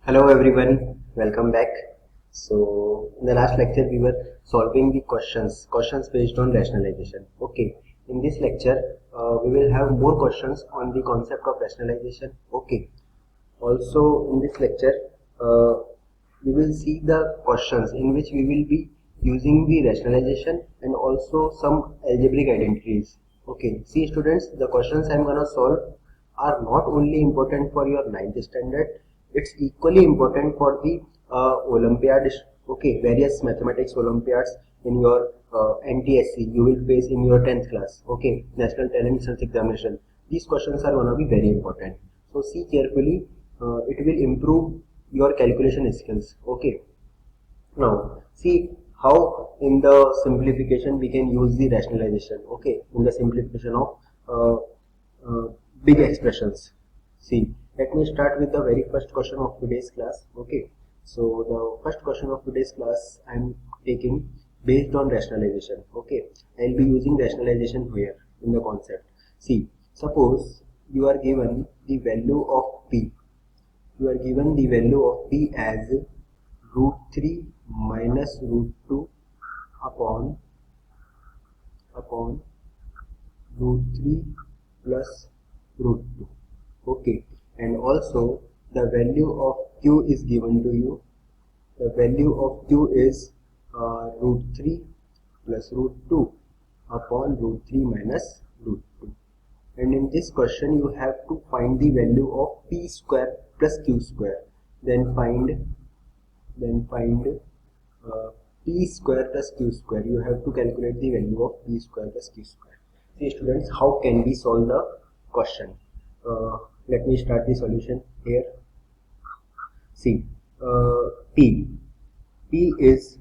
Hello everyone, welcome back. So in the last lecture we were solving the questions based on rationalization. Okay, in this lecture we will have more questions on the concept of rationalization. Okay, also in this lecture we will see the questions in which we will be using the rationalization and also some algebraic identities. Okay, see students, the questions I am gonna solve are not only important for your ninth standard, it's equally important for the Olympiad, okay, various mathematics Olympiads in your NTSC you will face in your 10th class, okay, National Talent Search Examination. These questions are gonna be very important. So see carefully, it will improve your calculation skills, okay. Now see how in the simplification we can use the rationalization, okay, in the simplification of uh, uh, big expressions. See, let me start with the very first question of today's class, okay. So the first question of today's class I am taking based on rationalization, okay. I will be using rationalization here in the concept. See, suppose you are given the value of p, you are given the value of p as root 3 minus root 2 upon root 3 plus root 2, okay, and also the value of q is given to you. The value of q is root 3 plus root 2 upon root 3 minus root 2, and in this question you have to find the value of p square plus q square. Then find uh, p square plus q square. You have to calculate the value of p square plus q square. See students, how can we solve the question? Let me start the solution here. See, p is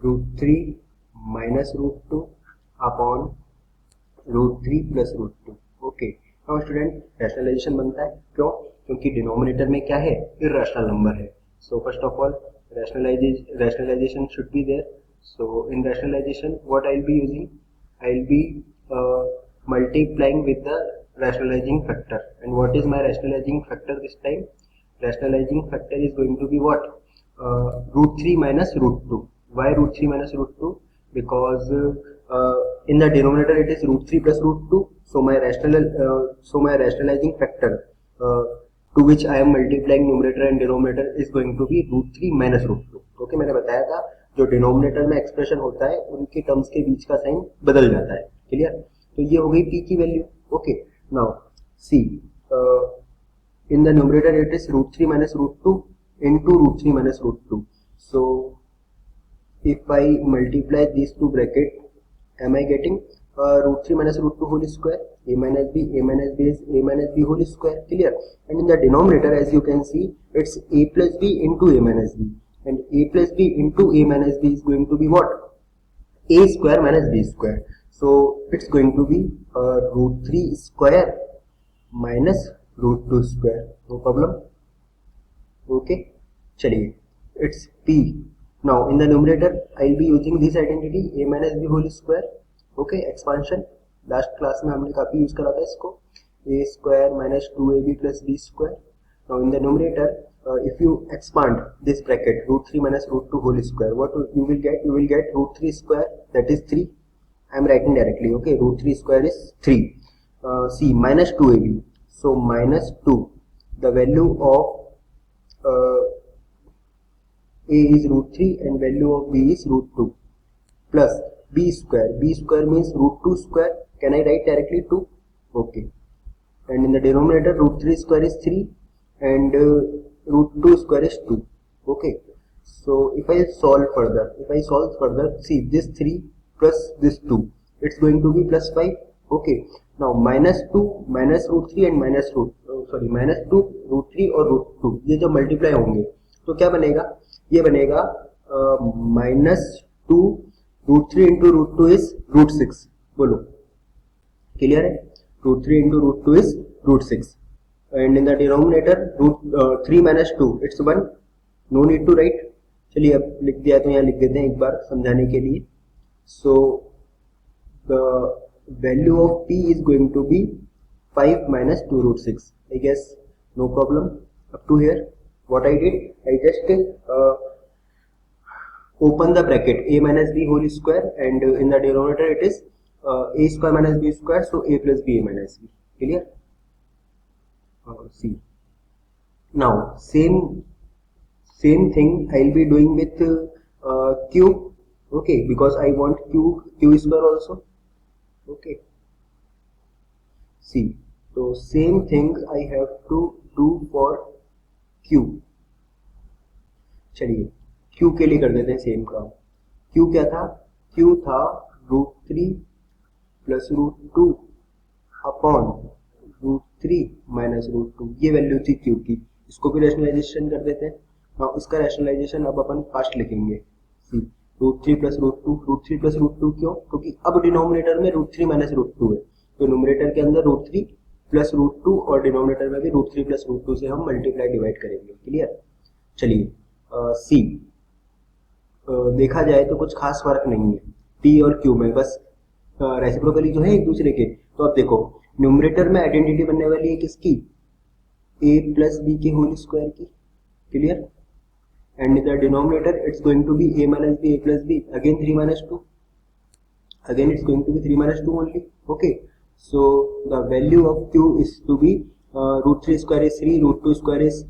root 3 minus root 2 upon root 3 plus root 2, okay. Now student, rationalization बनता है क्यों? क्योंकि denominator में क्या है, irrational number है. So first of all, rationalization should be there. So in rationalization what I'll be using, I'll be multiplying with the rationalizing factor. And what is my rationalizing factor this time? Rationalizing factor is going to be what? Root 3 minus root 2. Why root 3 minus root 2? Because in the denominator it is root 3 plus root 2. So my rationalizing factor to which I am multiplying numerator and denominator is going to be root 3 minus root 2. Okay, मैंने बताया था जो denominator में expression होता है उनके terms के बीच का साइन बदल जाता है. क्लियर? तो ये हो गई p की value. Okay, now see in the numerator it is root 3 minus root 2 into root 3 minus root 2. So if I multiply these two bracket, am I getting root 3 minus root 2 whole square? A minus b is a minus b whole square. Clear? And in the denominator, as you can see, it's a plus b into a minus b, and a plus b into a minus b is going to be what? A square minus b square. So it's going to be root 3 square minus root 2 square. No problem. Okay, chaliye, it's p. Now in the numerator I'll be using this identity a minus b whole square. Okay, expansion last class में हमने काफी use करा था इसको, a square minus 2ab plus b square. Now in the numerator if you expand this bracket root 3 minus root 2 whole square, what you will get? You will get root 3 square, that is 3. I am writing directly, okay. Root 3 square is 3. See, minus 2ab, so minus 2, the value of a is root 3 and value of b is root 2, plus b square. B square means root 2 square. Can I write directly 2? Okay. And in the denominator root 3 square is 3 and root 2 square is 2. Okay. So if I solve further, see this 3 plus this 2, it's going to be plus 5. Okay. Now minus 2 minus root 3 and minus 2 root 3 और root 2 ये जब multiply होंगे तो क्या बनेगा? ये बनेगा minus 2 root 3 into root 2 is root 6. बोलो, क्लियर है? root 3 into root 2 is root 6 and in the denominator root 3 minus 2 it's 1. No need to write. चलिए अब लिख दिया तो यहाँ लिख देते हैं एक बार समझाने के लिए. So the value of p is going to be 5 minus 2 root 6. I guess no problem up to here. what I did, I just open the bracket a minus b whole square, and in the denominator it is a square minus b square, so a plus b a minus b. Clear? See, now same thing I'll be doing with cube. Okay, because I want q square also. Okay, see, so same thing I have to do for q. चलिए q के लिए कर देते हैं same काम. q क्या था? q था √3 प्लस √2 अपॉन √3 माइनस √2. ये वैल्यू थी q की. इसको भी रैशनलाइजेशन कर देते हैं. हाँ, इसका रैशनलाइजेशन अब अपन फास्ट लिखेंगे. सी, √3 प्लस √2. √3 प्लस √2 क्यों? क्योंकि अब डिनोमिनेटर में √3 माइनस √2 है, तो न्यूमरेटर के अंदर √3 प्लस √2 और डिनोमिनेटर में भी √3 प्लस √2 से हम मल्टीप्लाई डिवाइड करेंगे. क्लियर? चलिए सी, देखा जाए तो कुछ खास फर्क नहीं है p और q में, बस रेसिप्रोकली जो है एक दूसरे के. तो अब देखो न्यूमरेटर में आइडेंटिटी बनने वाली है किसकी? a प्लस b के होल स्क्वायर की. Clear? and in the denominator it's going to be a minus b, a plus b, again 3 minus 2, again it's going to be 3 minus 2 only. Okay, so the value of q is to be √3 square is 3, √2 square is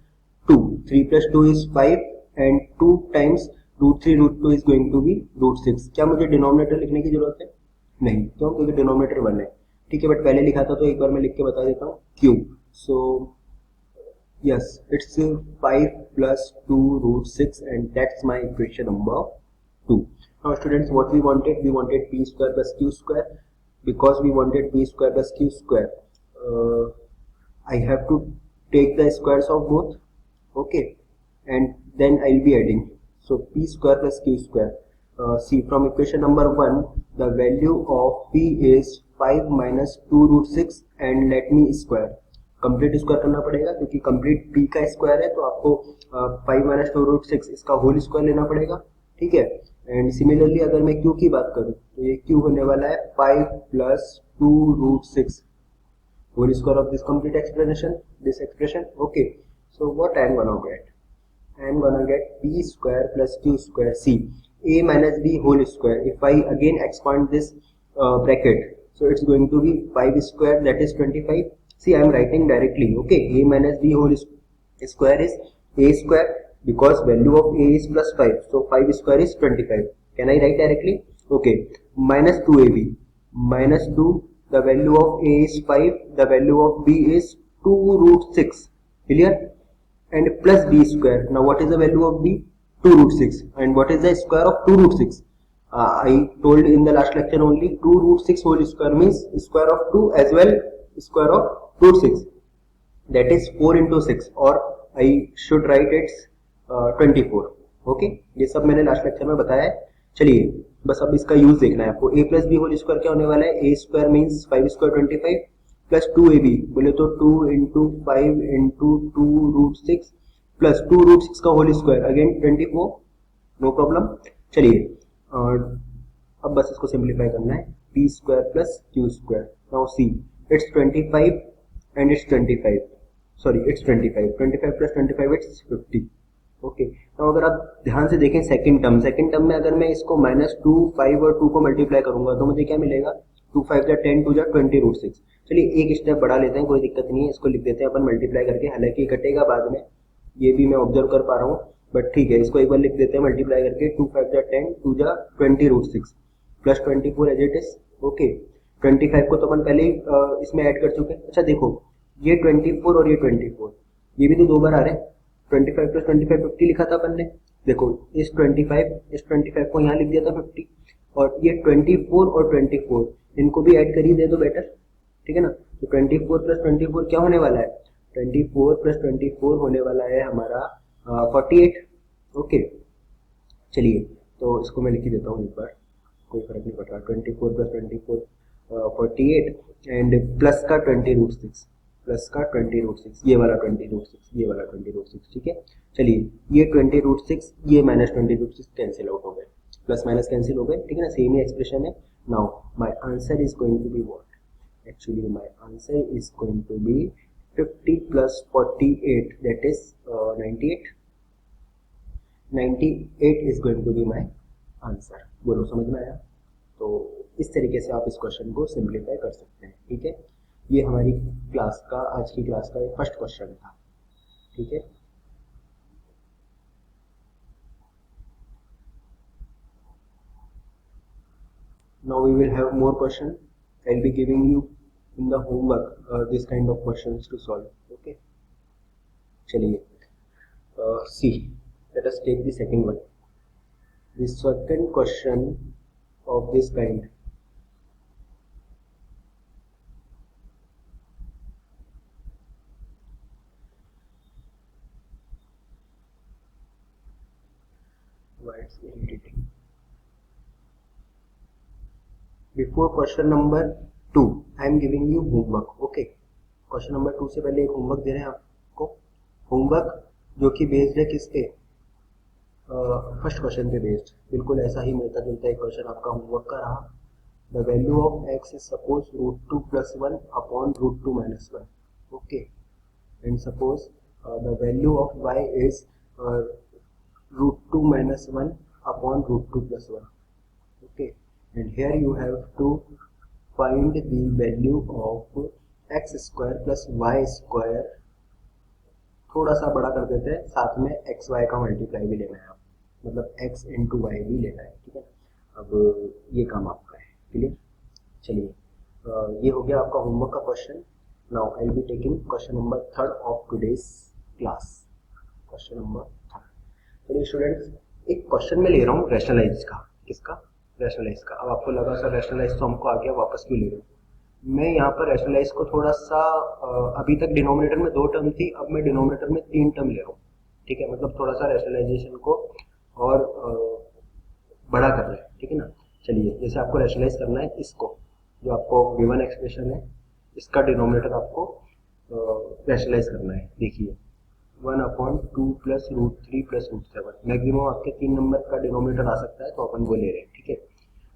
2, 3 plus 2 is 5, and 2 times √3 √2 is going to be √6. क्या मुझे denominator लिखने की जरूरत है? नहीं, क्यों? क्योंकि denominator 1 है. ठीक है, बट पहले लिखा था तो एक बार मैं लिख के बता देता हूँ. q, so yes, it's 5 plus 2 √6, and that's my equation number 2. Now students, what we wanted p square plus q square. Because we wanted p square plus q square, I have to take the squares of both. Okay, and then I'll be adding. So p square plus q square. See, from equation number 1, the value of p is 5 minus 2 √6, and let me square. Complete square करना पड़ेगा क्योंकि complete p का square है, तो आपको 5 minus 2 √6 इसका whole square लेना पड़ेगा. ठीक है, एंड सिमिलरली अगर मैं q की बात करूं तो ये q होने वाला है 5 plus 2 √6 whole square of this complete expression, this expression. Okay, so what I am gonna get p square plus q square. See, a minus b whole square. If I again expand this bracket, so it's going to be 5 square, that is 25. See, I am writing directly. Okay, a minus b whole square is a square, because value of a is plus 5, so 5 square is 25. Can I write directly? Okay, minus 2ab, minus 2, the value of a is 5, the value of b is 2 √6. Clear? And plus b square. Now what is the value of b? 2 √6. And what is the square of 2 √6? I told in the last lecture only, 2 √6 whole square means square of 2 as well square of √6, that is 4 into 6, or I should write it's 24. Okay, ये सब मैंने last lecture में बताया है. चलिए बस अब इसका यूज देखना है आपको. a plus b whole square क्या होने वाला है? a square means 5 square 25 plus 2ab, बोले तो 2 into 5 into 2 √6 प्लस 2 √6 का whole square, again 24. No problem. चलिए अब बस इसको सिंप्लीफाई करना है. p square plus q square. Now see, it's 25 and it's 25, sorry it's 25 plus 25 it's 50. Okay, तो अगर आप ध्यान से देखें सेकंड टर्म में अगर मैं इसको माइनस 2, 5 और 2 को मल्टीप्लाई करूंगा तो मुझे क्या मिलेगा? 2 5 जा 10, 2 जा 20 √6. चलिए एक स्टेप बढ़ा लेते हैं, कोई दिक्कत नहीं है. इसको लिख देते हैं अपन मल्टीप्लाई करके, हालांकि कटेगा बाद में, ये भी मैं ऑब्जर्व कर पा रहा हूँ, बट ठीक है, इसको एक बार लिख देते हैं मल्टीप्लाई करके. 2 5 जा 10, 2 जा 20 √6 plus 24 as it is. Okay, 25 को तो अपन पहले ही इसमें ऐड कर चुके हैं. अच्छा देखो, ये 24 और ये 24, ये भी तो दो बार आ रहे हैं. 25 प्लस 25 50 लिखा था अपन ने. देखो इस 25 को यहाँ लिख दिया था 50, और ये 24 और 24 इनको भी ऐड कर ही दे दो बेटर. ठीक है ना? तो 24 प्लस 24 क्या होने वाला है? 24 प्लस 24 होने वाला है हमारा 48. ओके, चलिए तो इसको मैं लिख ही देता हूँ एक बार, कोई फर्क नहीं पड़ रहा. 24 प्लस 24 48, एंड प्लस का 20 √6, प्लस का 20 √6, ये वाला 20 √6, ये वाला 20 √6. ठीक है, चलिए ये 20 √6, ये माइनस 20 √6 कैंसिल आउट हो गए, प्लस माइनस कैंसिल हो गए. ठीक है ना? सेम ही एक्सप्रेशन है. Now my answer is going to be what? Actually my answer is going to be 50 plus 48, that is 98. 98 is going to be my answer. बोलो समझ में आया? तो इस तरीके से आप इस क्वेश्चन को सिंप्लीफाई कर सकते हैं। ठीक है, ये हमारी क्लास का, आज की क्लास का फर्स्ट क्वेश्चन था। ठीक है, now we will have more question. I'll be giving you in the homework this kind of questions to solve. Okay, चलिए, see, let us take the second one. The second question of this kind. Why it's irritating? Before question number 2, I am giving you homework. Okay, question number 2 से पहले एक homework दे रहे हैं आपको। Homework जो कि based है किस पे? फर्स्ट क्वेश्चन पे बेस्ड। बिल्कुल ऐसा ही मिलता जुलता एक क्वेश्चन आपका होमवर्क का रहा। The value of x is suppose √2 + 1 upon √2 - 1। Okay, and suppose the value of y is √2 - 1 upon √2 + 1. Okay, and here you have to find the value of x square plus y square। थोड़ा सा बड़ा कर देते हैं, साथ में x Y का multiply भी लेना है, मतलब x इंटू वाई भी लेना है। ठीक है, अब ये काम आपका है। क्लियर? चलिए, ये हो गया आपका होमवर्क का question. Now I will be taking question number 3 of today's class. Question number 3। चलिए स्टूडेंट्स, एक क्वेश्चन में ले रहा हूँ रैशनलाइज का। किसका? रैशनलाइज का। अब आपको लगा सर रैशनलाइज तो हमको आ गया, वापस क्यों ले रहे हो? मैं यहाँ पर रैशनलाइज को थोड़ा सा, अभी तक डिनोमिनेटर में 2 टर्म थी, अब मैं डिनोमिनेटर में 3 टर्म ले रहा हूँ। ठीक है, मतलब थोड़ा सा रैशनलाइजेशन को और बड़ा कर रहे हैं। ठीक है ना? चलिए, जैसे आपको रैशनलाइज करना है इसको, जो आपको गिवन एक्सप्रेशन है, इसका डिनोमिनेटर आपको रैशनलाइज करना है। देखिए, 1/2 + √3 + √7। मैक्सिमम आपके 3 नंबर का डिनोमिनेटर आ सकता है, तो अपन वो ले रहे हैं। ठीक है,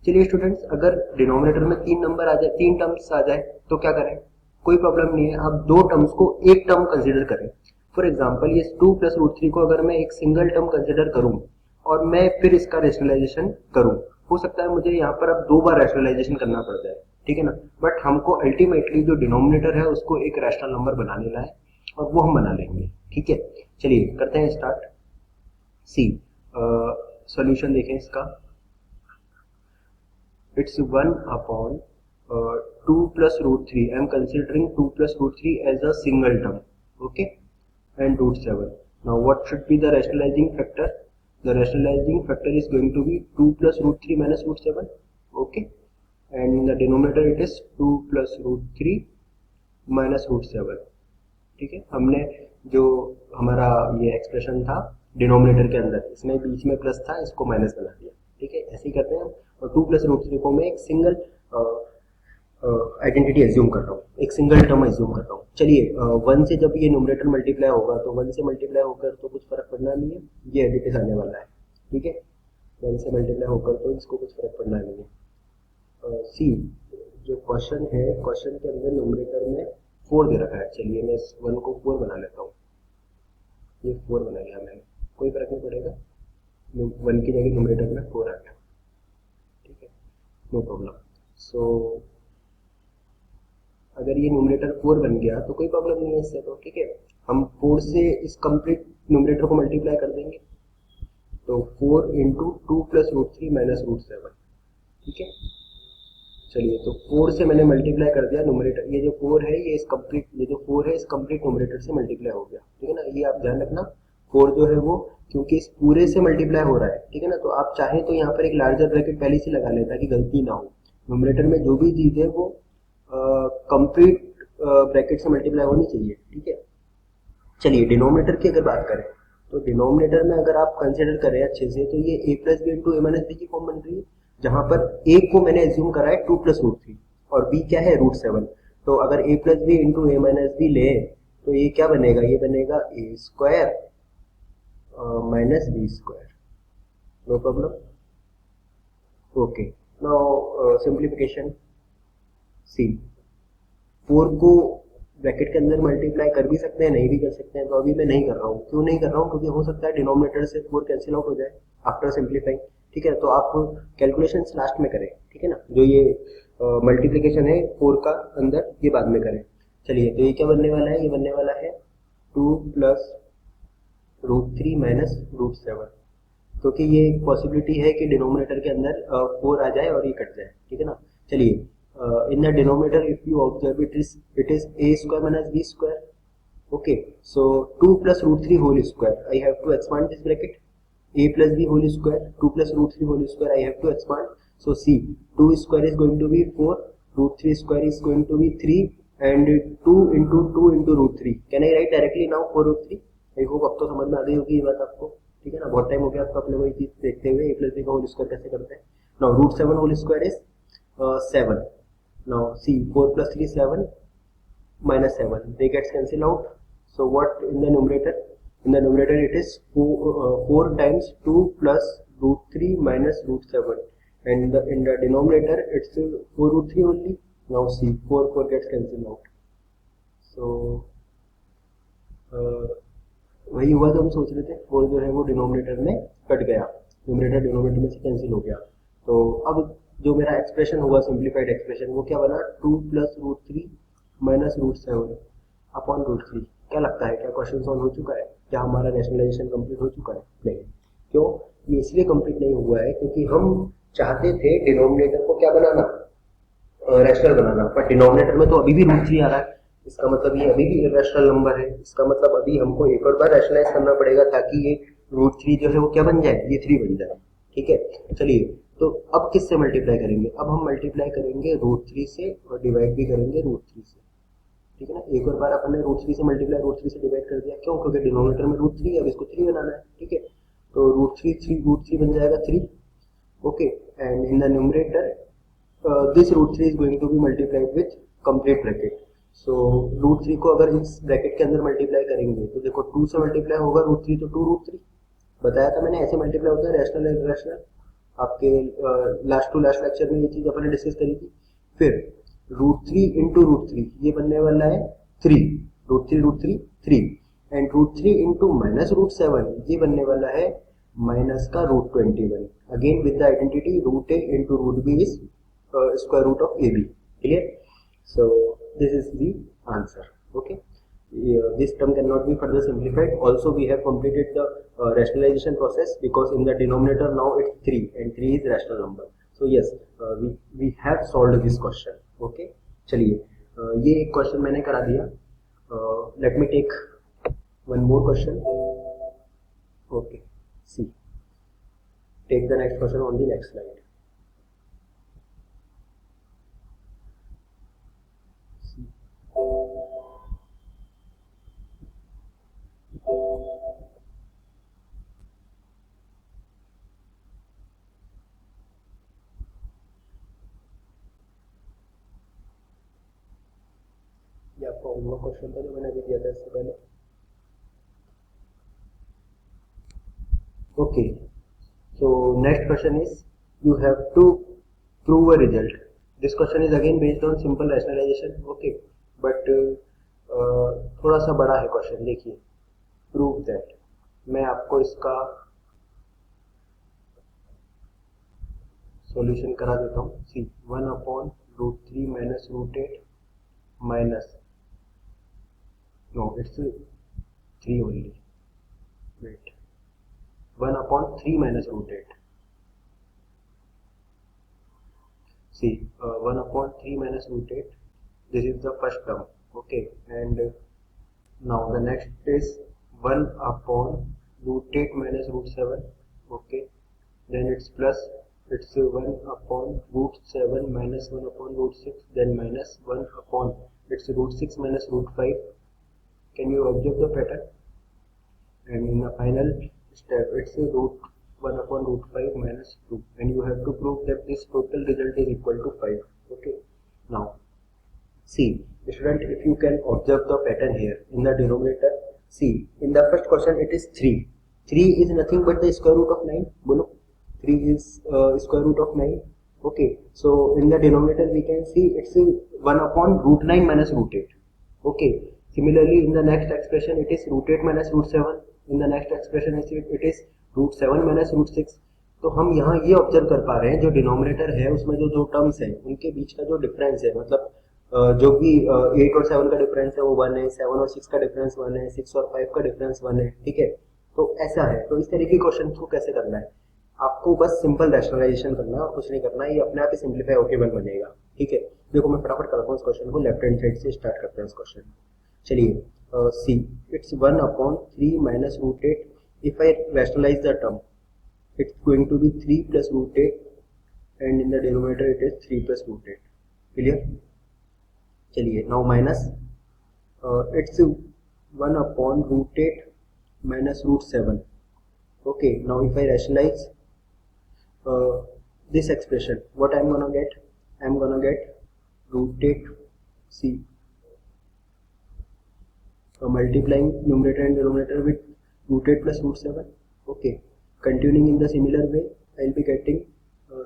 चलिए स्टूडेंट्स, अगर डिनोमिनेटर में 3 नंबर आ जाए, 3 टर्म्स आ जाए, तो क्या करें? कोई प्रॉब्लम नहीं है, आप 2 टर्म्स को एक टर्म कंसीडर करें। फॉर एग्जांपल, ये 2 + √3 को अगर मैं एक सिंगल टर्म कंसीडर करूं और मैं फिर इसका रैशनलाइजेशन करूं, हो सकता है मुझे यहाँ पर अब 2 बार रैशनलाइजेशन करना पड़ जाए। ठीक है ना? बट हमको अल्टीमेटली जो डिनोमिनेटर है उसको एक रैशनल नंबर बना लेना है, और वो हम बना लेंगे। ठीक है, चलिए करते हैं स्टार्ट। सी, सॉल्यूशन देखें इसका। It's 1/2 + √3. I am considering 2 + √3 as a single term. Okay, and √7. Now what should be the rationalizing factor? The rationalizing factor is going to be 2 + √3 - √7. Okay, and in the denominator it is 2 + √3 - √7. ठीक है, हमने जो हमारा ये expression था denominator के अंदर, इसमें बीच में प्लस था, इसको माइनस बना दिया। ठीक है, ऐसे ही करते हैं हम। और 2 + √3 को मैं एक सिंगल आइडेंटिटी एज्यूम कर रहा हूँ, एक सिंगल टर्म एज्यूम कर रहा हूँ। चलिए, 1 से जब ये न्यूमरेटर मल्टीप्लाई होगा तो 1 से मल्टीप्लाई होकर तो कुछ फर्क पड़ना नहीं है, ये एज इट इज आने वाला है। ठीक है, 1 से मल्टीप्लाई होकर तो इसको कुछ फर्क पड़ना नहीं है। सी, जो क्वेश्चन है, क्वेश्चन के अंदर न्यूमरेटर में 4 दे रखा है। चलिए मैं इस 1 को 4 बना लेता हूँ। ये 4 बना लिया मैंने, कोई फर्क नहीं पड़ेगा, 1 की जगह न्यूमरेटर में 4 आ गया। ठीक है, नो प्रॉब्लम। सो अगर ये न्यूमरेटर 4 बन गया तो कोई प्रॉब्लम नहीं है इससे तो। ठीक है, हम 4 से इस कंप्लीट न्यूमरेटर को मल्टीप्लाई कर देंगे, तो 4 × 2 + √3 - √7। ठीक है, चलिए, तो 4 से मैंने मल्टीप्लाई कर दिया न्यूमरेटर, ये जो 4 है ये इस कंप्लीट, ये जो 4 है इस कंप्लीट न्यूमरेटर से मल्टीप्लाई हो गया। ठीक है ना, ये आप ध्यान रखना, 4 जो है वो क्योंकि इस पूरे से मल्टीप्लाई हो रहा है। ठीक है ना, तो आप चाहें तो यहाँ पर एक लार्जर ब्रैकेट पहले से लगा लें ताकि गलती ना हो। न्यूमरेटर में जो भी चीज है वो कंप्लीट ब्रैकेट से मल्टीप्लाई होनी चाहिए। ठीक है, चलिए डिनोमिनेटर की अगर बात करें तो डिनोमिनेटर में अगर आप कंसिडर करें अच्छे से, तो ये a + b × a - b की फॉर्म बन रही है, जहां पर a को मैंने एज्यूम करा है 2 + √3 और b क्या है √7। तो अगर a + b × a - b ले तो ये क्या बनेगा? ये बनेगा a² - b²। No problem. Okay, now simplification. See, 4 को ब्रैकेट के अंदर मल्टीप्लाई कर भी सकते हैं, नहीं भी कर सकते हैं, तो अभी मैं नहीं कर रहा हूँ। क्यों नहीं कर रहा हूँ? क्योंकि हो सकता है डिनोमिनेटर से 4 कैंसिल आउट हो जाए आफ्टर सिंप्लीफाइंग। ठीक है, तो आप कैलकुलेशन लास्ट में करें, ठीक है ना। जो ये मल्टीप्लीकेशन है 4 का अंदर, ये बाद में करें। चलिए, तो ये क्या बनने वाला है? ये बनने वाला है 2 प्लस √3 माइनस √7, क्योंकि ये एक पॉसिबिलिटी है कि डिनोमिनेटर के अंदर 4 आ जाए और ये कट जाए, ठीक है ना। चलिए, इन the denominator if you observe it is a square minus b square. Okay, so 2 plus √3 whole square, I have to expand this bracket. A plus b whole square, 2 plus √3 whole square, I have to expand. So see, 2 square is going to be 4, √3 square is going to be 3, and 2 into 2 into √3. Can I write directly now 4√3? I hope अब तो समझ में आ गई होगी ये बात आपको, ठीक है ना। बहुत टाइम हो गया आपको अपने को ये चीज देखते हुए। a plus b का होल स्क्वायर कैसे करते हैं। Now √7 whole square is 7. Now see 4 plus 3 7 minus 7, they gets cancel out. So what in the numerator? In the numerator it is 4 times 2 plus √3 minus √7, and in the denominator it's 4√3 only. Now see, 4 gets cancelled out. So वही हुआ जो हम सोच रहे थे। 4 जो है वो डिनोमिनेटर में कट गया, न्यूमरेटर डिनोमिनेटर में से कैंसिल हो गया। तो अब जो मेरा एक्सप्रेशन हुआ, सिंप्लीफाइड एक्सप्रेशन, वो क्या बना? 2 प्लस √3 माइनस √7 अपॉन √3। क्या लगता है, क्या क्वेश्चन सॉल्व हो चुका है? क्या हमारा रैशनलाइजेशन कंप्लीट हो चुका है? नहीं। क्यों? ये इसलिए कंप्लीट नहीं हुआ है क्योंकि हम चाहते थे डिनोमिनेटर को क्या बनाना? रैशनल बनाना, पर डिनोमिनेटर में तो अभी भी √3 आ रहा है। इसका मतलब ये अभी भी इरेशनल नंबर है। इसका मतलब अभी हमको एक और बार रैशनलाइज करना पड़ेगा ताकि ये √3 जो है वो क्या बन जाए? ये 3 बन जाए, ठीक है। चलिए, तो अब किससे मल्टीप्लाई करेंगे? अब हम मल्टीप्लाई करेंगे √3 से और डिवाइड भी करेंगे √3 से, ठीक है ना। एक और बार अपन ने √3 से मल्टीप्लाई √3 से डिवाइड कर दिया। क्यों? क्योंकि डिनोमिनेटर में √3 है, अब इसको 3 बनाना है, ठीक है। तो √3 बन जाएगा 3, okay. And in the numerator this √3 is going to be multiplied with complete bracket. So √3 को अगर इस ब्रैकेट के अंदर मल्टीप्लाई करेंगे तो देखो 2 से मल्टीप्लाई होगा √3, तो 2√3 बताया था मैंने, ऐसे मल्टीप्लाई होता है रैशनल एंड इरेशनल। आपके लास्ट लेक्चर में ये चीज अपन ने डिस्कस करी थी। फिर √3 into √3 ये बनने वाला है 3, √3 3, एंड √3 into माइनस √7 ये बनने वाला है माइनस का √21। Again with the identity √a into √b is square root of ab. Clear? So this is the answer. Okay, this term cannot be further simplified. Also we have completed the rationalization process because in the denominator now it's 3 and 3 is rational number. So yes, we have solved this question. Okay, चलिए, ये एक question मैंने करा दिया। Let me take one more question. Okay, see, take the next question on the next slide. ये आपका homework question था जो मैंने अभी दिया था इससे पहले। Okay, so next question is you have to prove a result. This question is again based on simple rationalization. Okay, but थोड़ा सा बड़ा है क्वेश्चन। देखिए, प्रूव दैट, मैं आपको इसका सॉल्यूशन करा देता हूँ। सी 1/√3 minus √8 minus, no it's 3 only, wait, 1/3 minus √8. See, 1/3 minus √8, this is the first term, okay, and now the next is 1/√8 minus √7, okay, then it's plus, it's 1/√7 minus 1/√6, then minus 1/, it's √6 minus √5. Can you observe the pattern? And in the final step it's 1/√5 minus 2, and you have to prove that this total result is equal to 5. Okay, now see student, if you can observe the pattern here in the denominator, see in the first question it is 3 is nothing but the square root of 9. Bolo, 3 is square root of 9. Okay, so in the denominator we can see it's 1/√9 minus √8. Okay, similarly in the next expression it is root 8 minus root 7. In the next expression it is root 7 minus root 6. तो हम यहाँ ये observe कर पा रहे हैं जो denominator है उसमें जो जो टर्म्स है उनके बीच का जो डिफरेंस है, मतलब जो भी 8 और 7 का डिफरेंस है वो 1 है, 7 और 6 का डिफरेंस 1 है, 6 और 5 का डिफरेंस 1 है, ठीक है। तो ऐसा है, तो इस तरीके के क्वेश्चन को कैसे करना है, आपको बस सिंपल रैशनलाइजेशन करना है और कुछ नहीं करना है, ये अपने आप ही सिंप्लीफाई होके 1 बनेगा, ठीक है। देखो मैं फटाफट करता हूँ इस क्वेश्चन को, लेफ्ट हैंड साइड से स्टार्ट करते हैं इस क्वेश्चन। चलिए see it's 1/3 minus root 8. If I rationalize the term, it's going to be 3 plus root 8 and in the denominator it is 3 plus root 8. Clear? चलिए now minus it's 1/root 8 minus root 7. Okay, now if I rationalize this expression, what I'm gonna get? I'm gonna get root 8 c multiplying numerator and denominator with root 8 plus root 7. Okay, continuing in the similar way, I'll be getting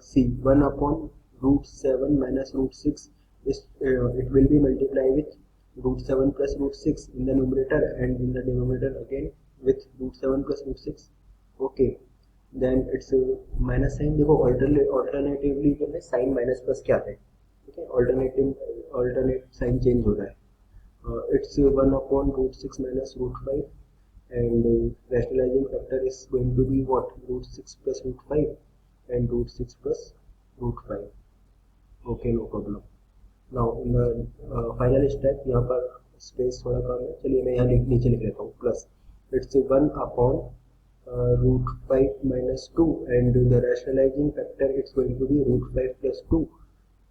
c 1/root 7 minus root 6 is it will be multiplied with root 7 plus root 6 in the numerator and in the denominator again with root 7 plus root 6. Okay, then it's minus sign. देखो alternatively जो है sign minus plus क्या है, ठीक है, alternate sign change हो रहा है. It's 1/root 6 minus root 5 and rationalizing factor is going to be what? Root 6 plus root 5 and root 6 plus root 5. Okay, no problem. Now in the final step, यहाँ पर space थोड़ा कम है, चलिए मैं यहाँ नीचे लिख लेता हूँ plus. It's 1/root 5 minus 2 and the rationalizing factor it's going to be root 5 plus 2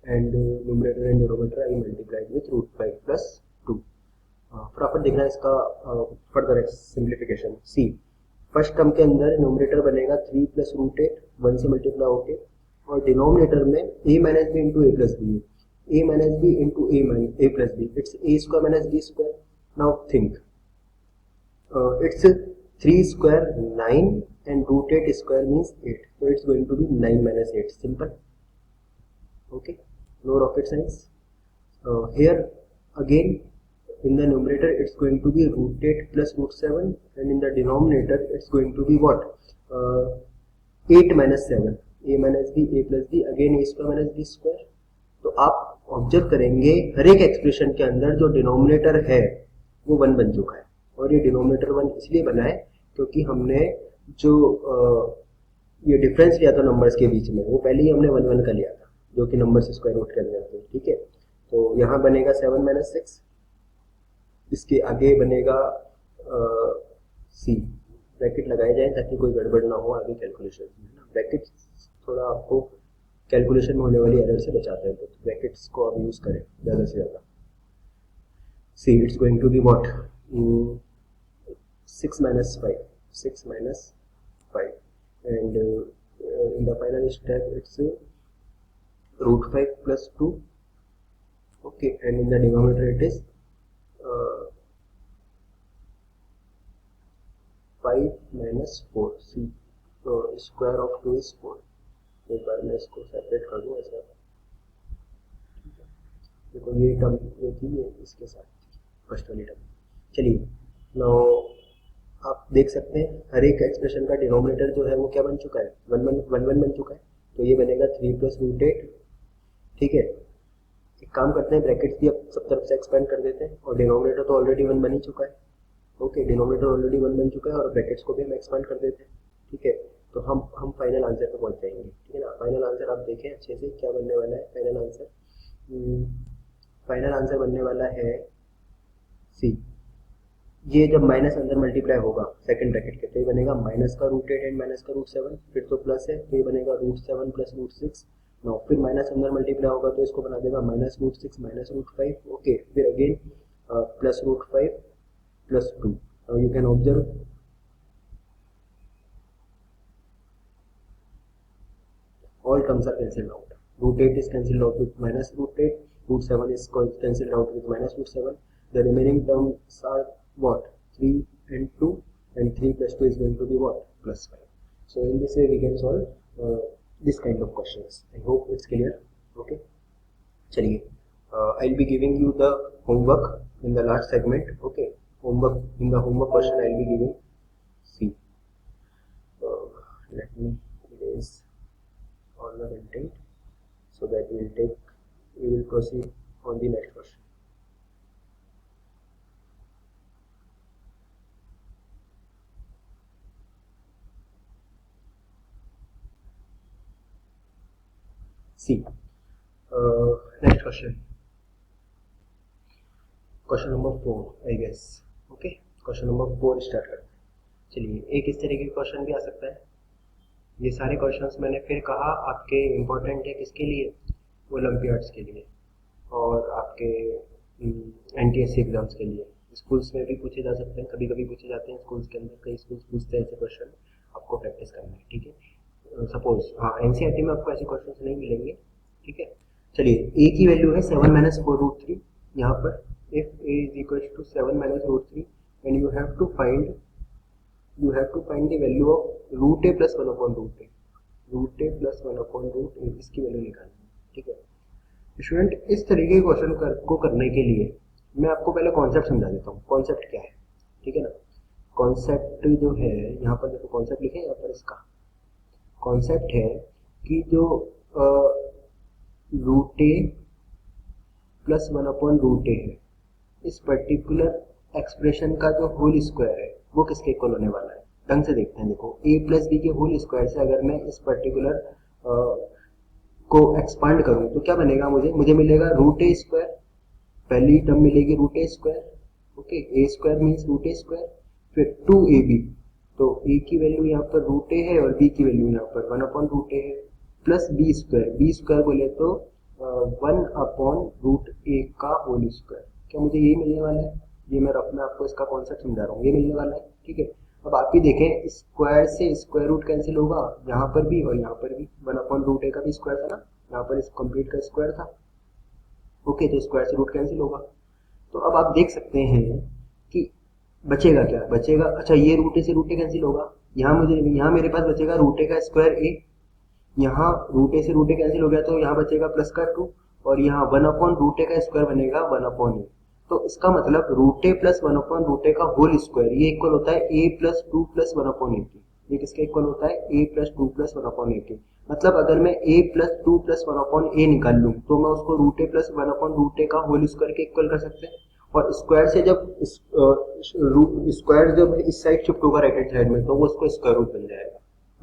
and numerator and denominator I multiplied with root 5 plus 2. फटाफट देखना है इसका फर्दर सिंप्लीफिकेशन. सी फर्स्ट टर्म के अंदर न्यूमरेटर बनेगा 3 प्लस रूट 8 1 से मल्टीप्लाई होके, और डिनोमिनेटर में a minus b into a plus b है, a minus b into a plus b, it's a square minus b square. Now think it's 3 square 9 and root 8 square means 8, so it's going to be 9 minus 8. Simple. Okay, no rocket science. Here again in the numerator it's going to be root 8 plus root 7 and in the denominator it's going to be what? 8 minus 7, a minus b, a plus b, again a square minus b square. तो आप observe करेंगे हर एक expression के अंदर जो denominator है वो 1 बन चुका है, और ये डिनोमिनेटर 1 इसलिए बना है क्योंकि हमने जो ये डिफरेंस लिया था नंबर्स के बीच में वो पहले ही हमने 1 1 का लिया था जो कि नंबर से स्क्वायर रूट के अंदर थे, ठीक है. तो यहाँ बनेगा 7 minus 6, इसके आगे बनेगा सी, ब्रैकेट लगाए जाए ताकि कोई गड़बड़ ना हो आगे कैलकुलेशन में ना. ब्रैकेट थोड़ा आपको कैलकुलेशन में होने वाली एरर से बचाते हैं, तो ब्रैकेट्स को आप यूज करें ज़्यादा से ज़्यादा. See it's going to be what? 6 minus 5, 6 minus 5 and in the final step it's root 5 plus 2. Okay, and in the denominator it is 5 minus 4. See, so square of 2 is 4. एक बार मैं इसको separate कर दूँ ऐसा, देखो ये टर्म ये थी ये इसके साथ फर्स्ट वाली टर्म. चलिए नो आप देख सकते हैं हर एक एक्सप्रेशन का डिनोमिनेटर जो है वो क्या बन चुका है? 1 1 बन चुका है, तो ये बनेगा 3 प्लस रूट 8, ठीक है. एक काम करते हैं, ब्रैकेट्स भी अब सब तरफ से एक्सपेंड कर देते हैं, और डिनोमिनेटर तो ऑलरेडी 1 बन ही चुका है. ओके, डिनोमिनेटर ऑलरेडी 1 बन चुका है और ब्रैकेट्स को भी हम एक्सपेंड कर देते हैं, ठीक है. तो हम फाइनल आंसर पे पहुंच जाएंगे, ठीक है ना. फाइनल आंसर आप देखें अच्छे से क्या बनने वाला है. फाइनल आंसर बनने वाला है सी. ये जब माइनस अंदर मल्टीप्लाई होगा सेकंड ब्रैकेट के, तो ये बनेगा माइनस का रूट 8 एंड माइनस का रूट 7, फिर तो प्लस है तो ये बनेगा रूट 7 प्लस रूट 6. नाउ फिर माइनस अंदर मल्टीप्लाई होगा तो इसको बना देगा minus root 6 minus root 5. Okay, फिर again plus root 5 plus 2. Now you can observe all terms are cancelled out. Root 8 is cancelled out with minus root 8, root 7 is cancelled out with minus root 7. The remaining terms are what? 3 and 2, and 3 plus 2 is going to be what? Plus 5. So in this way we can solve this kind of questions. I hope it's clear. Okay, चलिए I'll be giving you the homework in the last segment. Okay, homework, in the homework question I'll be giving. See, let me erase all the content so that we will proceed on the next question. See, next question. Question number 4 I guess. Okay, question number 4 start करते हैं. चलिए, एक इस तरीके का question भी आ सकता है. ये सारे क्वेश्चंस मैंने फिर कहा आपके इम्पोर्टेंट है किसके लिए, ओलंपियाड्स के लिए और आपके NTSC एग्जाम्स के लिए. स्कूल्स में भी पूछे जा सकते हैं, कभी कभी पूछे जाते हैं स्कूल्स के अंदर, कई स्कूल्स पूछते हैं ऐसे क्वेश्चन, आपको प्रैक्टिस करना है. ठीक है, सपोज हाँ NCERT में आपको ऐसे क्वेश्चन नहीं मिलेंगे. ठीक है, चलिए, a की वैल्यू है 7 - 4√3. यहाँ पर if a is equal to 7 - √3 and you have to find the value of √a plus 1/√a. √a plus 1/√a इसकी वैल्यू निकालनी है. ठीक है स्टूडेंट, इस तरीके के क्वेश्चन को करने के लिए मैं आपको पहले कॉन्सेप्ट समझा देता हूँ. कॉन्सेप्ट क्या है, ठीक है ना. कॉन्सेप्ट जो है यहाँ पर देखो, कॉन्सेप्ट लिखे यहाँ पर. इसका कॉन्सेप्ट है कि जो √a प्लस 1/√a है, इस पर्टिकुलर एक्सप्रेशन का जो होल स्क्वायर है वो किसके इक्वल होने वाला है. ढंग से देखते हैं. देखो, a प्लस बी के होल स्क्वायर से अगर मैं इस पर्टिकुलर को एक्सपांड करूं तो क्या बनेगा, मुझे मिलेगा √a स्क्वायर. पहली टर्म मिलेगी √a square. Okay, a square means √a square. फिर 2ab, तो a की वैल्यू यहाँ पर √a है और b की वैल्यू यहाँ पर 1/√a है. प्लस b स्क्वायर बोले तो 1/√a का होल स्क्वायर. क्या मुझे यही मिलने वाला है. ये मैं रफ में आपको इसका कॉन्सेप्ट समझा रहा हूँ, ये मिलने वाला है. ठीक है, अब आप भी देखें, स्क्वायर से स्क्वायर रूट कैंसिल होगा यहाँ पर भी और यहाँ पर भी. 1/√a का भी स्क्वायर था ना, यहाँ पर इस कंप्लीट का स्क्वायर था. ओके, तो स्क्वायर से रूट कैंसिल होगा. तो अब आप देख सकते हैं कि बचेगा क्या, बचेगा, अच्छा ये √a से √a कैंसिल होगा. यहाँ मेरे पास बचेगा √a का स्क्वायर a. यहाँ √a से √a कैंसिल हो गया तो यहाँ बचेगा प्लस का 2 और यहाँ 1/√a का स्क्वायर बनेगा 1/a. तो इसका मतलब √a प्लस 1/√a का होल स्क्वायर ये इक्वल होता है a प्लस 2 प्लस 1/a के. ये किसके इक्वल होता है, a प्लस 2 प्लस 1/a के. मतलब अगर मैं a प्लस 2 प्लस 1/a निकाल लूँ तो मैं उसको √a प्लस 1/√a का होल स्क्वायर के इक्वल कर सकते हैं. और स्क्वायर से जब स्क्वायर जब इस साइड शिफ्ट होगा राइट हैंड साइड में तो वो उसको स्क्वायर रूट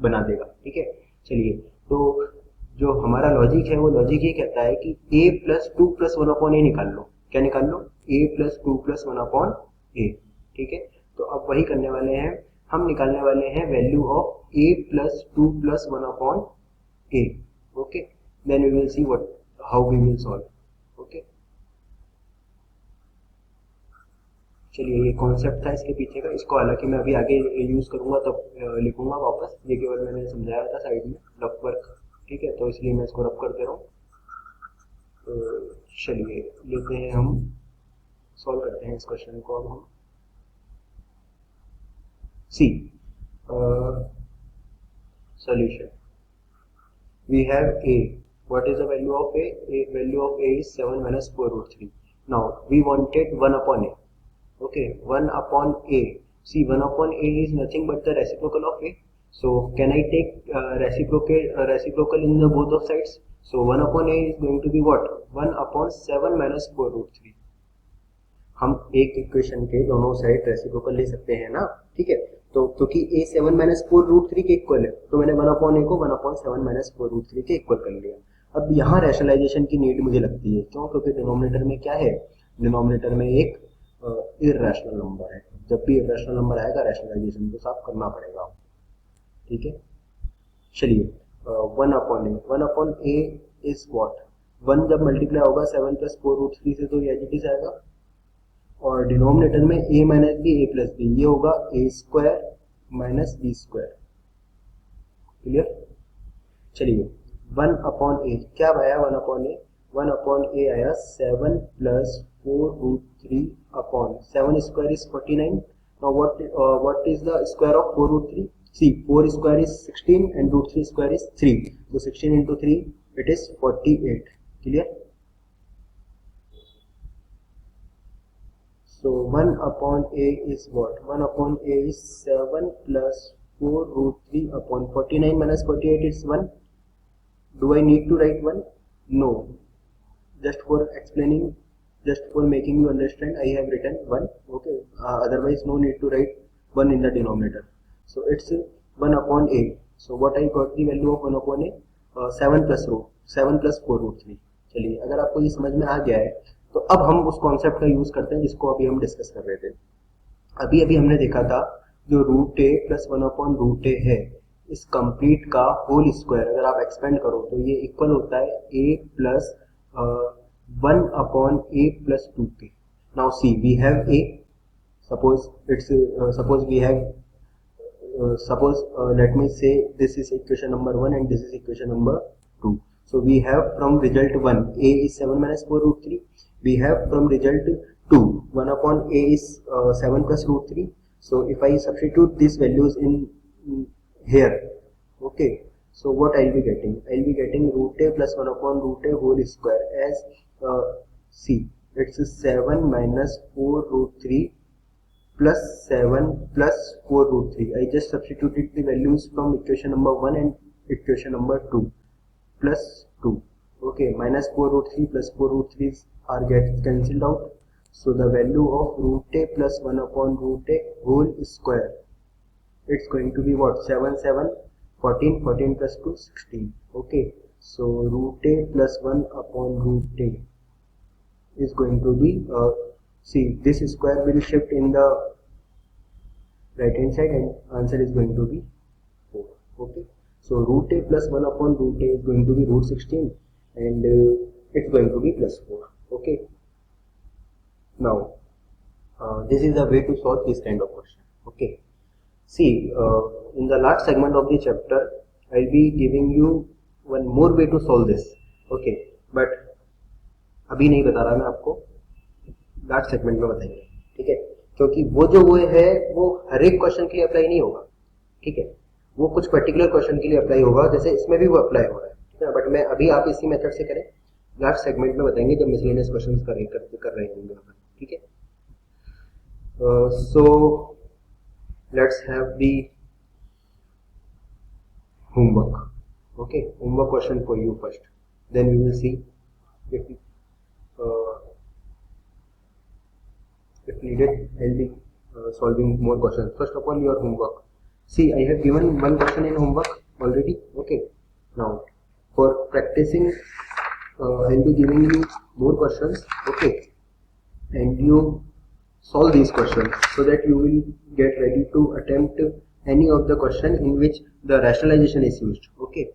बना देगा. ठीक है, चलिए, तो जो हमारा लॉजिक है वो लॉजिक ये कहता है कि a प्लस 2 प्लस 1/a निकाल लो. क्या निकाल लो, a प्लस 2 प्लस 1/a. ठीक है, तो अब वही करने वाले हैं, हम निकालने वाले हैं value of a plus 2 plus 1/a. Okay, then we will see how we will solve. Okay, चलिए, ये कॉन्सेप्ट था इसके पीछे का. इसको हालांकि मैं अभी आगे यूज करूंगा तब लिखूंगा वापस. ये केवल मैंने समझाया था साइड में रफ वर्क. ठीक है, तो इसलिए मैं इसको रफ कर दे रहा हूँ. चलिए लेते हैं, हम सॉल्व करते हैं इस क्वेश्चन को. अब हम सी solution. We have a. What is the value of a? Value of a is 7 minus 4√3. Now we wanted 1/a. Okay, 1/a. See, 1/a is nothing but the reciprocal of a. So can I take reciprocal in the both of sides? So 1/a is going to be what? 1/7 minus 4√3. हम एक equation के दोनों side reciprocal ले सकते हैं ना. ठीक है, तो क्योंकि a 7 minus 4√3 के इक्वल है तो मैंने 1/a को 1/7 minus 4√3 के इक्वल कर लिया. अब यहाँ रैशनलाइजेशन की नीड मुझे लगती है. क्यों, क्योंकि डिनोमिनेटर में क्या है, डिनोमिनेटर में एक इर्रेशनल नंबर है. जब भी इर्रेशनल नंबर आएगा रैशनलाइजेशन को साफ करना पड़ेगा. ठीक है, चलिए, 1/a इज व्हाट, 1 जब मल्टीप्लाई होगा 7 प्लस 4√3 से तो ये एज इट इज आएगा. और डिनोमिनेटर में a minus b a plus b, ये होगा a square minus b square. Clear. चलिए, 1/a क्या आया, 1/a 1/a आया 7 प्लस 4√3 upon 7 square is 49. Now what is the square of 4√3. See, 4 square is 16 and √3 square is 3. तो 16 into 3 it is 48. Clear. So 1 upon a is what? 1 upon a is 7 plus 4 root 3 upon 49 minus 48 is 1. Do I need to write 1? No. Just for explaining, just for making you understand, I have written 1. Okay. Otherwise, no need to write 1 in the denominator. So it's 1 upon a. So what I got the value of 1 upon a? 7 plus 4 root 3. चलिए, अगर आपको ये समझ में आ गया है तो अब हम उस कॉन्सेप्ट का यूज करते हैं जिसको अभी हम डिस्कस कर रहे थे। अभी अभी हमने देखा था जो रूट ए प्लस 1 अपॉन रूट ए है, इस कंप्लीट का होल स्क्वायर अगर आप एक्सपेंड करो तो ये इक्वल होता है ए plus 1 upon a plus 2k. Now see, we have a, suppose it's suppose we have let me say this is equation number 1 and this is equation number 2. So we have from result 1 a is 7 minus 4 root 3. We have from result 2 1 upon a is 7 plus root 3. So if I substitute these values in here, okay, so what I'll be getting? I'll be getting root a plus 1 upon root a whole square as see, it's 7 minus 4 root 3 plus 7 plus 4 root 3. I just substituted the values from equation number 1 and equation number 2 plus 2. Okay, minus 4 root 3 plus 4 root 3 are get cancelled out. So the value of root a plus 1 upon root a whole square, it's going to be what? 7, 7, 14, 14 plus 2, 16. Okay, so root a plus 1 upon root a is going to be, see, this square will shift in the right hand side and answer is going to be 4. Okay, so root a plus 1 upon root a is going to be root 16 and it's going to be plus 4. Okay, now this is the way to solve this kind of question. Okay, see, in the last segment of the chapter I'll be giving you one more way to solve this. Okay, but अभी नहीं बता रहा मैं आपको, last segment में बताएंगे, ठीक है, क्योंकि वो जो वो है वो हर एक क्वेश्चन के लिए अप्लाई नहीं होगा, ठीक है, वो कुछ पर्टिकुलर क्वेश्चन के लिए अप्लाई होगा, जैसे इसमें भी वो अप्लाई हो रहा है, ठीक है, बट मैं अभी आप इसी मेथड से करें, लास्ट सेगमेंट में बताएंगे जब मिसलेनियस क्वेश्चन कर रहे होंगे, ठीक है। So let's have the homework. Okay, homework question for you first, then we will see if needed I'll be solving more questions. First of all, your homework. See, I have given one question in homework already. Okay, now for practicing I'll be giving you more questions. Okay, and you solve these questions so that you will get ready to attempt any of the question in which the rationalization is used. Okay,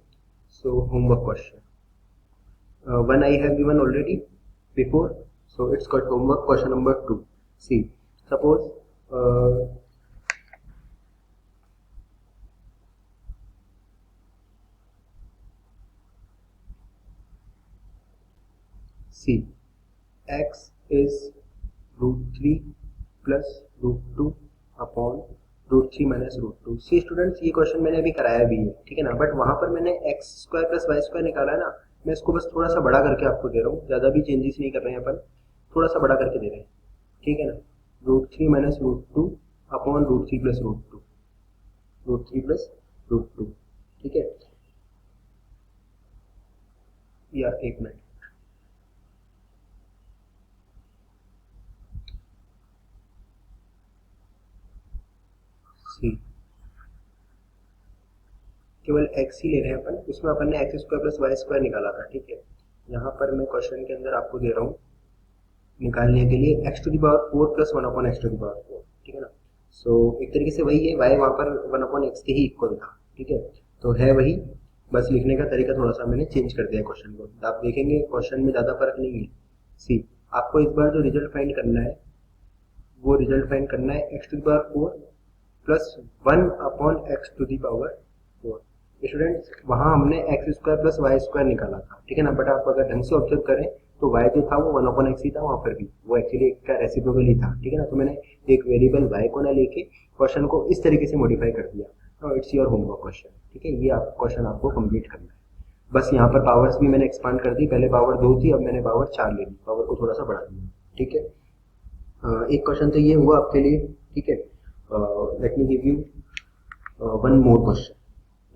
so homework question. One I have given already before, so it's called homework question number 2. See, suppose see, x is root 3 plus root 2 upon root 3 minus root 2. See students, ये question मैंने अभी कराया भी है, ठीक है ना, but वहां पर मैंने x square plus y square निकाला है ना, मैं इसको बस थोड़ा सा बड़ा करके आपको दे रहा हूँ, ज़्यादा भी चेंजेस नहीं कर रहे हैं अपन, थोड़ा सा बड़ा करके दे रहे हैं, ठीक है ना, root 3 minus root 2 upon root 3 plus root 2, root 3 plus root 2, ठीक है, या एक मिनट, केवल x ही ले रहे हैं अपन, उसमें अपन ने x square plus y square निकाला था, ठीक है, यहाँ पर मैं क्वेश्चन के अंदर आपको दे रहा हूँ निकालने के लिए x to the power 4 plus 1 upon x to the power 4, ठीक है ना, सो एक तरीके से वही है, y वहाँ पर 1 अपॉन x के ही इक्वल था, ठीक है, तो है वही, बस लिखने का तरीका थोड़ा सा मैंने चेंज कर दिया क्वेश्चन को, तो आप देखेंगे क्वेश्चन में ज़्यादा फर्क नहीं है। सी, आपको इस बार जो रिजल्ट फाइंड करना है वो रिजल्ट फाइंड करना है x to the power 4 plus 1 upon x to the power 4। Students, वहाँ हमने x square plus y square निकाला था, ठीक है ना, बट आप अगर ढंग से ऑब्जर्व करें तो y जो था वो 1 अपॉन एक्स ही था, वहाँ पर भी वो एक्चुअली एक का रेसिप्रोकल ही था, ठीक है ना, तो मैंने एक वेरिएबल y को ना लेके क्वेश्चन को इस तरीके से मॉडिफाई कर दिया। Now it's your homework question, ठीक है, ये आप क्वेश्चन आपको कंप्लीट करना है, बस यहाँ पर पावर्स भी मैंने एक्सपांड कर दी, पहले पावर 2 थी, अब मैंने पावर 4 ले ली, पावर को थोड़ा सा बढ़ा दिया, ठीक है। एक क्वेश्चन तो ये हुआ आपके लिए, ठीक है। Let me give you one more question,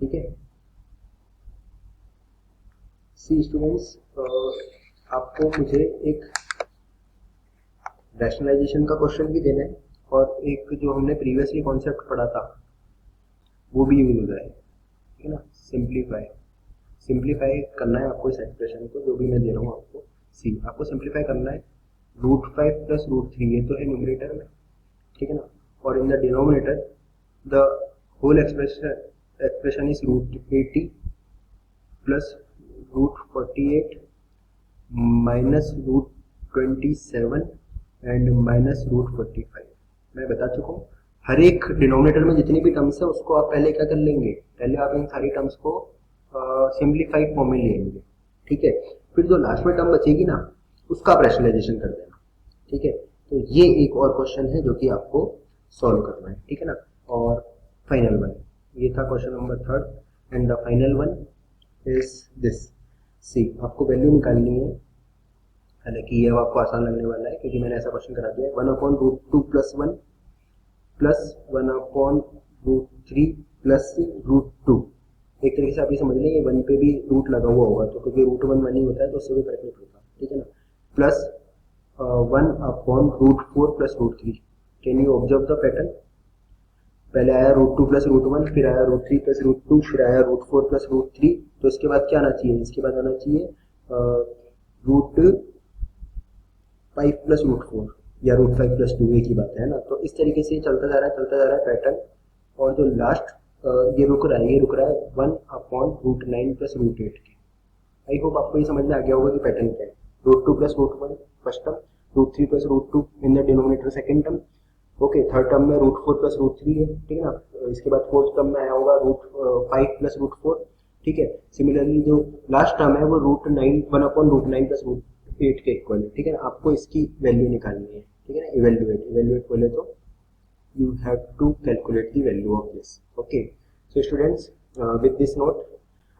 ठीक है। सी स्टूडेंट्स, आपको मुझे एक रैशनलाइजेशन का क्वेश्चन भी देना है और एक जो हमने प्रीवियसली कॉन्सेप्ट पढ़ा था वो भी यूज हो जाए, ठीक है ना। सिंप्लीफाई करना है आपको इस एक्सप्रेशन को, जो भी मैं दे रहा हूँ आपको। सी आपको सिंप्लीफाई करना है, √5 प्लस √3 ये तो है न्यूमरेटर में, ठीक है ना। और in the denominator the whole expression is √80 plus √48 minus √27 and minus √45। मैं बता चुका हूँ, हर एक डिनोमिनेटर में जितनी भी टर्म्स है उसको आप पहले क्या कर लेंगे, पहले आप इन सारी टर्म्स को सिंप्लीफाइड फॉर्म में ले लेंगे, ठीक है। फिर जो लास्ट में टर्म बचेगी ना उसका आप रैशनलाइजेशन कर देना, ठीक है। तो ये एक और क्वेश्चन है जो कि आपको सॉल्व करना है, ठीक है ना। और फाइनल वन, ये था question number 3 and the final one is this. See आपको वैल्यू निकालनी है, हालांकि ये आपको आसान लगने वाला है क्योंकि मैंने ऐसा क्वेश्चन करा दिया है। 1/√2 प्लस 1 प्लस 1/√3 प्लस √2। एक तरीके से आप ये समझ लें, ये 1 पे भी रूट लगा हुआ होगा, तो क्योंकि √1 1 ही होता है तो उससे कोई फर्क नहीं पड़ता, ठीक है ना। Plus 1/√4 plus √3। Can you observe the pattern? पहले आया √2 प्लस √1, फिर आया √3 प्लस √2, फिर आया √4 प्लस √3। तो इसके बाद क्या आना चाहिए, इसके बाद आना चाहिए √5 प्लस √4 या √5 प्लस 2, एक ही बात है ना। तो इस तरीके से चलता जा रहा है पैटर्न। और जो लास्ट ये रुक रहा है 1/√9 प्लस √8 के। आई होप आपको ये समझ में आ गया होगा कि पैटर्न क्या है। √2 plus √1 first term, √3 plus √2 in the denominator second term, okay. Third term में √4 प्लस √3 है, ठीक है ना। इसके बाद फोर्थ टर्म में आया होगा √5 प्लस √4, ठीक है। सिमिलरली जो लास्ट टर्म है वो √1/√9 प्लस √8 के इक्वल है, ठीक है ना। आपको इसकी वैल्यू निकालनी है, ठीक है ना। इवेल्युएट बोले तो you have to calculate the value of this, okay। So students, with this note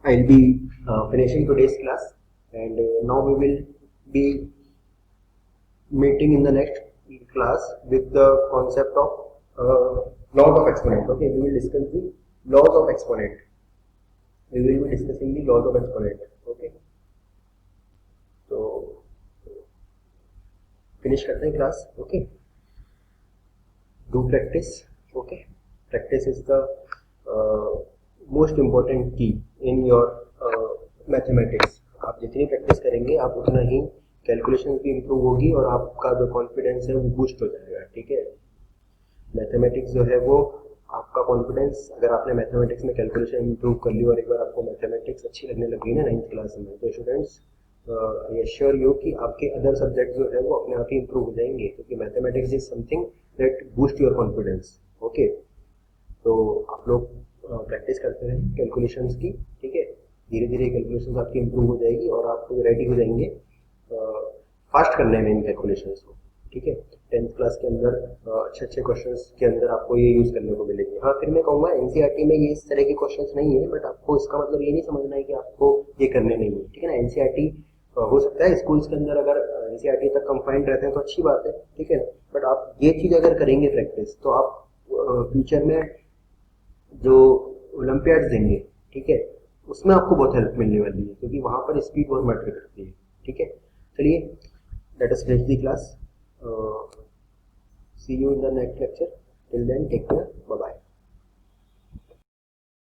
I'll be finishing today's class, and now we will be meeting in the next class with the concept of laws of exponent, okay। We will discuss the laws of exponent, we will be discussing the laws of exponent, okay। तो finish करते हैं class, okay। Do practice, okay। Practice is the most important key in your mathematics। आप जितनी practice करेंगे आप उतना ही calculation भी improve होगी और आपका जो कॉन्फिडेंस है वो बूस्ट हो जाएगा, ठीक है। मैथमेटिक्स जो है वो आपका कॉन्फिडेंस, अगर आपने मैथमेटिक्स में कैलकुलेशन इम्प्रूव कर ली और एक बार आपको मैथमेटिक्स अच्छी लगने लगी ना 9th क्लास में, तो स्टूडेंट्स आई एश्योर यू कि आपके अदर सब्जेक्ट जो है वो अपने आप ही इम्प्रूव हो जाएंगे, क्योंकि mathematics is something that boost your confidence, okay. तो आप लोग प्रैक्टिस करते रहें कैलकुलेशंस की, ठीक है। धीरे धीरे कैलकुलेशंस आपकी इम्प्रूव हो जाएगी और आप रेडी हो जाएंगे फास्ट करने में इन कैलकुलेशंस को, ठीक है। 10th क्लास के अंदर अच्छे क्वेश्चंस के अंदर आपको ये यूज करने को मिलेंगे। हाँ, फिर मैं कहूँगा एनसीईआरटी में ये इस तरह के क्वेश्चंस नहीं है, बट आपको इसका मतलब ये नहीं समझना है कि आपको ये करने नहीं है, ठीक है ना। एनसीईआरटी हो सकता है स्कूल्स के अंदर अगर एनसीईआरटी तक कंफाइंड रहते हैं तो अच्छी बात है, ठीक है। बट आप ये चीज अगर करेंगे प्रैक्टिस तो आप फ्यूचर में जो ओलंपियाड्स देंगे, ठीक है, उसमें आपको बहुत हेल्प मिलने वाली है, क्योंकि वहां पर स्पीड बहुत मैटर करती है, ठीक है। चलिए, let us finish the class, see you in the next lecture, till then take care, bye bye.